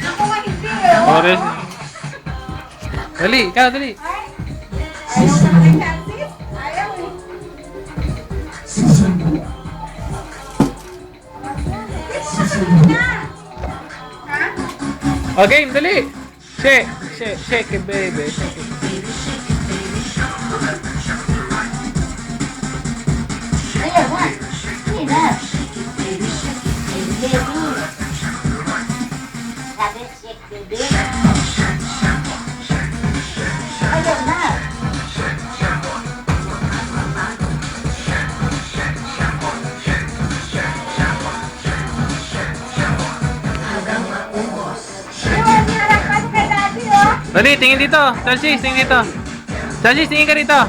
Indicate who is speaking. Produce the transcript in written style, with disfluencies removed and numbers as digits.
Speaker 1: Ako nga hindi eh.
Speaker 2: Sorry. Dali, ikaw, dali.
Speaker 1: Ayaw na kay Francis? Ayaw eh. Ha?
Speaker 2: Okay, dali. Shake, shake, shake it, baby. Shake it.
Speaker 3: There, one. Clean up. Baby. Sabi, shake, baby. Ayaw na.
Speaker 1: Yung hinarakpan kay Daddy oh.
Speaker 2: Dali, tingin dito. Chelsea, tingin dito. Chelsea, tingin ka dito.